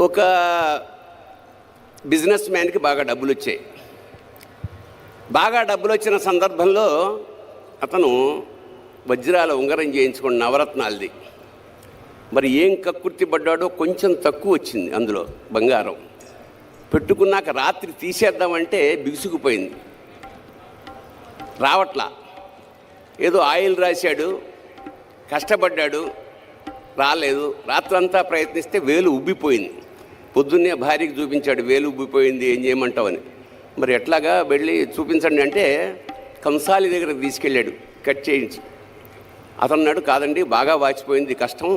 ఒక బిజినెస్ మ్యాన్కి బాగా డబ్బులు వచ్చాయి. బాగా డబ్బులు వచ్చిన సందర్భంలో అతను వజ్రాల ఉంగరం చేయించుకున్న నవరత్నాలది. మరి ఏం కక్కుర్తి పడ్డాడో కొంచెం తక్కువ వచ్చింది అందులో బంగారం. పెట్టుకున్నాక రాత్రి తీసేద్దామంటే బిగుసుకుపోయింది, రావట్లా. ఏదో ఆయిల్ రాశాడు, కష్టపడ్డాడు, రాలేదు. రాత్రంతా ప్రయత్నిస్తే వేలు ఉబ్బిపోయింది. పొద్దున్నే భార్యకి చూపించాడు, వేలు ఉబ్బిపోయింది, ఏం చేయమంటావని. మరి ఎట్లాగా వెళ్ళి చూపించండి అంటే కంసాలి దగ్గరకు తీసుకెళ్ళాడు కట్ చేయించి. అతను అన్నాడు, కాదండి బాగా వాచిపోయింది, కష్టం,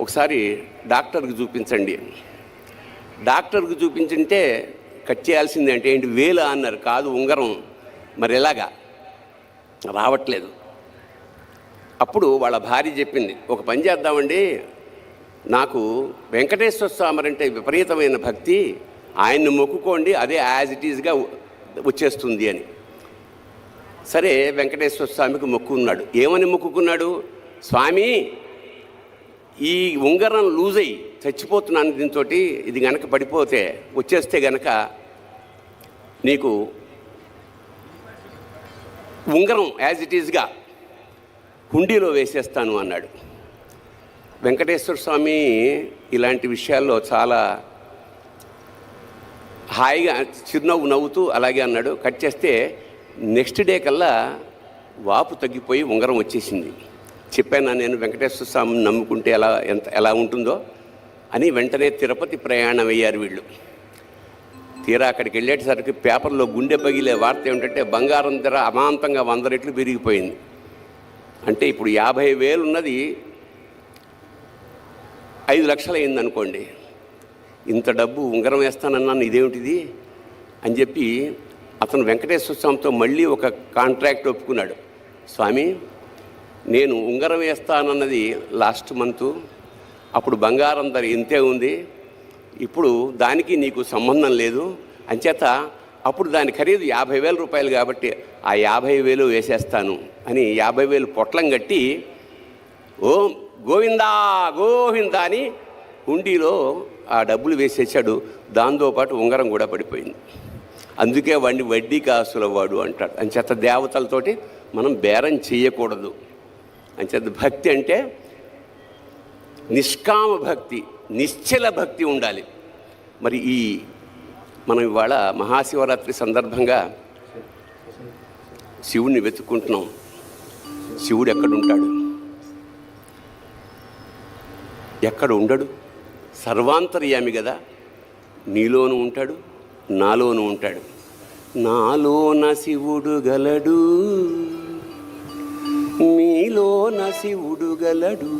ఒకసారి డాక్టర్కి చూపించండి. డాక్టర్కి చూపించుంటే కట్ చేయాల్సింది అంటే ఏంటి వేలు అన్నారు, కాదు ఉంగరం. మరి ఎలాగా రావట్లేదు. అప్పుడు వాళ్ళ భార్య చెప్పింది, ఒక పని చేద్దామండి, నాకు వెంకటేశ్వర స్వామి అంటే విపరీతమైన భక్తి, ఆయన్ని మొక్కుకోండి, అదే యాజ్ ఇట్ ఈజ్గా వచ్చేస్తుంది అని. సరే వెంకటేశ్వర స్వామికి మొక్కుకున్నాడు. ఏమని మొక్కుకున్నాడు? స్వామి, ఈ ఉంగరం లూజ్ అయ్యి చచ్చిపోతున్నాను, దీంతో ఇది గనక పడిపోతే వచ్చేస్తే గనక నీకు ఉంగరం యాజ్ ఇట్ ఈజ్గా హుండీలో వేసేస్తాను అన్నాడు. వెంకటేశ్వర స్వామి ఇలాంటి విషయాల్లో చాలా హాయిగా చిరునవ్వు నవ్వుతూ అలాగే అన్నాడు. కట్ చేస్తే నెక్స్ట్ డే కల్లా వాపు తగ్గిపోయి ఉంగరం వచ్చేసింది. చెప్పాను నేను వెంకటేశ్వర స్వామిని నమ్ముకుంటే ఎలా ఉంటుందో అని. వెంటనే తిరుపతి ప్రయాణం అయ్యారు వీళ్ళు. తీరా అక్కడికి వెళ్ళేటసరికి పేపర్లో గుండె పగిలే వార్త ఏమిటంటే బంగారం ధర అమాంతంగా 100 రెట్లు పెరిగిపోయింది. అంటే ఇప్పుడు 50,000 ఉన్నది 5 లక్షలు అయిందనుకోండి. ఇంత డబ్బు ఉంగరం వేస్తానన్నాను, ఇదేమిటిది అని చెప్పి అతను వెంకటేశ్వర స్వామితో మళ్ళీ ఒక కాంట్రాక్ట్ ఒప్పుకున్నాడు. స్వామి, నేను ఉంగరం వేస్తానన్నది లాస్ట్ మంతు, అప్పుడు బంగారం ధర ఇంతే ఉంది, ఇప్పుడు దానికి నీకు సంబంధం లేదు, అంచేత అప్పుడు దాని ఖరీదు 50,000 రూపాయలు కాబట్టి ఆ 50,000 వేసేస్తాను అని 50,000 పొట్లం కట్టి ఓం గోవిందా గోవిందా అని హుండీలో ఆ డబ్బులు వేసేసాడు. దాంతోపాటు ఉంగరం కూడా పడిపోయింది. అందుకే వాడిని వడ్డీ కాసుల వాడు అంటాడు. అంచేత దేవతలతోటి మనం బేరం చేయకూడదు. అంచేత భక్తి అంటే నిష్కామ భక్తి, నిశ్చల భక్తి ఉండాలి. మరి మనం ఇవాళ మహాశివరాత్రి సందర్భంగా శివుణ్ణి వెతుక్కుంటున్నాం. శివుడు ఎక్కడుంటాడు? ఎక్కడ ఉండడు? సర్వాంతర్యామి కదా. నీలోనూ ఉంటాడు, నాలోనూ ఉంటాడు. నాలోన శివుడు గలడు, నీలోన శివుడు గలడు,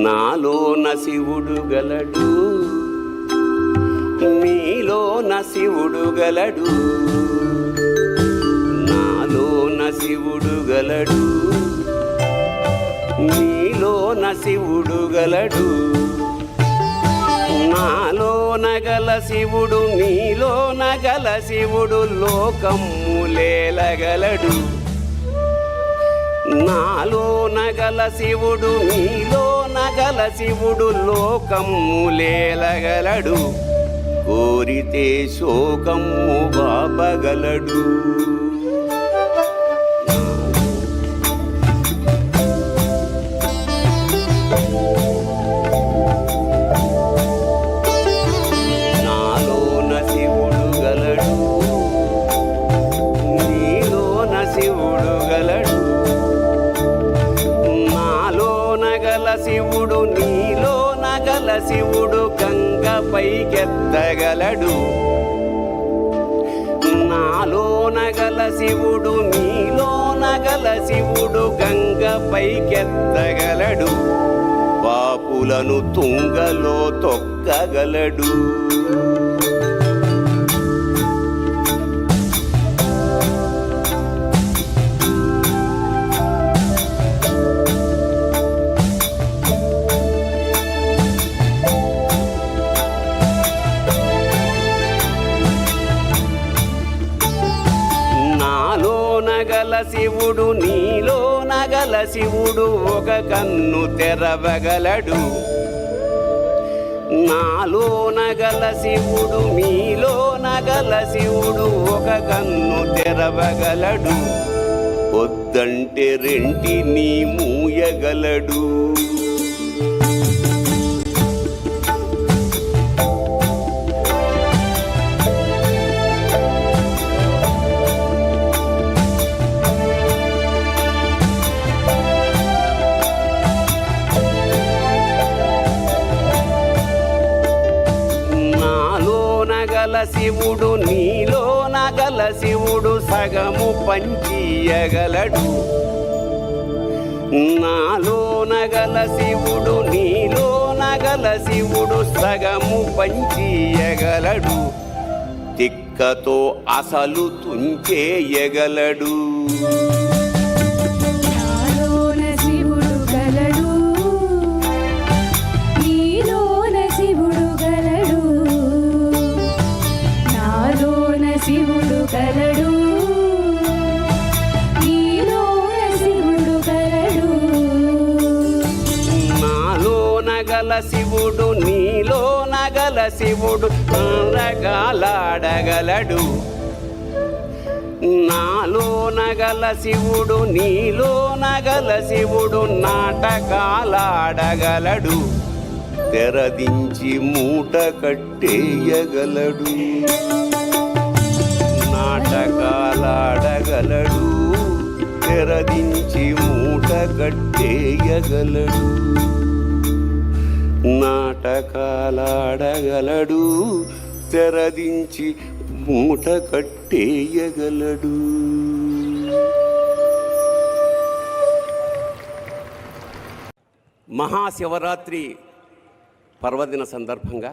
నాలోన శివుడు గలడు, నీలోన శివుడు గలడు, నాలోన శివుడు గలడు, నీలోన శివుడు గలడు, నాలోన గల శివుడు నీలోన గల శివుడు లోకములేలగలడు, నాలోన గల శివుడు నీలోన గల శివుడు లోకములేలగలడు, కోరితే శోకము బాపగలడు. నాలోన శివుడు గలడు, నీలోన శివుడు గలడు, నాలోన గల శివుడు నీలోన గల శివుడు గంగ పైకెత్తగలడు, నాలోన గల శివుడు నీలోన గల శివుడు గంగ పైకెత్తగలడు, పాపులను తుంగలో తొక్కగలడు. గల శివుడు నీలోన గల శివుడు ఒక కన్ను తెరవగలడు, నాలో నగల శివుడు మీలో నగల శివుడు ఒక కన్ను తెరవగలడు, వద్దంటే రెంటిని మూయగలడు. శివుడు నీలో నగల శివుడు సగము పంచియగలడు, నాలో నగల శివుడు నీలో నగల శివుడు సగము పంచియగలడు, తిక్కతో అసలు తుంచేయగలడు. శివుడు నీలో నగల శివుడు నాటకాలాడగలడు, నాలో నగల శివుడు నీలో నగల శివుడు నాటకాలాడగలడు, తెరదించి మూట కట్టేయగలడు. నాటకాలాడగలడు, తెరదించి మూట కట్టేయగలడు. నాటకాలాడగలడు, తెరదించి మూట కట్టేయగలడు. మహాశివరాత్రి పర్వదిన సందర్భంగా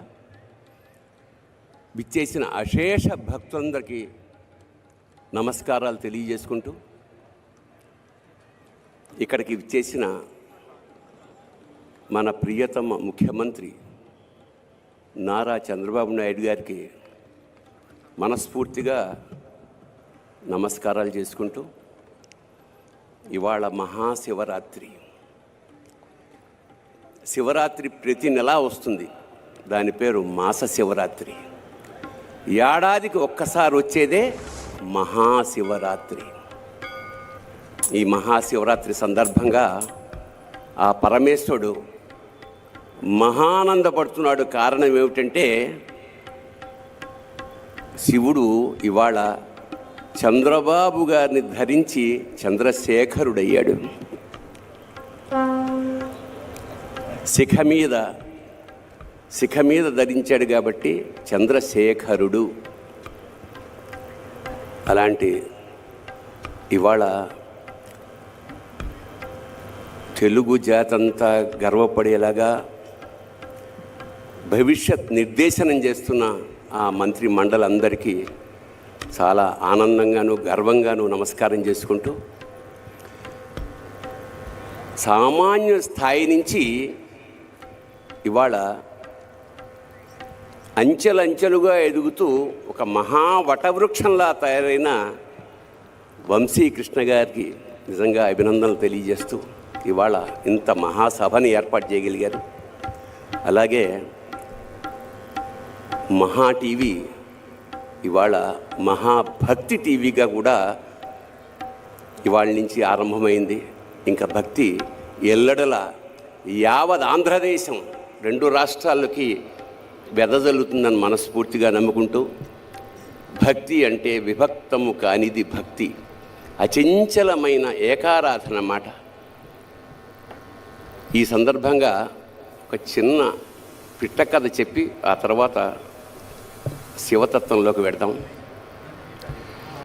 విచ్చేసిన అశేష భక్తులందరికీ నమస్కారాలు తెలియజేసుకుంటూ, ఇక్కడికి విచ్చేసిన మన ప్రియతమ ముఖ్యమంత్రి నారా చంద్రబాబు నాయుడు గారికి మనస్ఫూర్తిగా నమస్కారాలు చేసుకుంటూ, ఇవాళ మహాశివరాత్రి. శివరాత్రి ప్రతి నెలా వస్తుంది, దాని పేరు మాస శివరాత్రి. ఏడాదికి ఒక్కసారి వచ్చేదే మహాశివరాత్రి. ఈ మహాశివరాత్రి సందర్భంగా ఆ పరమేశ్వరుడు మహానందపడుతున్నాడు. కారణం ఏమిటంటే, శివుడు ఇవాళ చంద్రబాబు గారిని ధరించి చంద్రశేఖరుడయ్యాడు. శిఖ మీద ధరించాడు కాబట్టి చంద్రశేఖరుడు. అలాంటి ఇవాళ తెలుగు జాతంతా గర్వపడేలాగా భవిష్యత్ నిర్దేశనం చేస్తున్న ఆ మంత్రి మండలందరికీ చాలా ఆనందంగాను గర్వంగాను నమస్కారం చేసుకుంటూ, సామాన్య స్థాయి నుంచి ఇవాళ అంచెలంచెలుగా ఎదుగుతూ ఒక మహావటవృక్షంలా తయారైన వంశీకృష్ణ గారికి నిజంగా అభినందనలు తెలియజేస్తూ ఇవాళ ఇంత మహాసభని ఏర్పాటు చేయగలిగారు. అలాగే మహా టీవీ ఇవాళ మహాభక్తి టీవీగా కూడా ఇవాళ నుంచి ఆరంభమైంది. ఇంకా భక్తి ఎల్లడల యావత్ ఆంధ్రదేశం 2 రాష్ట్రాలకి వెదజల్లుతుందని మనస్ఫూర్తిగా నమ్ముకుంటూ, భక్తి అంటే విభక్తము కానిది భక్తి, అచంచలమైన ఏకారాధన మాట. ఈ సందర్భంగా ఒక చిన్న పిట్ట కథ చెప్పి ఆ తర్వాత శివతత్వంలోకి వెడదాం.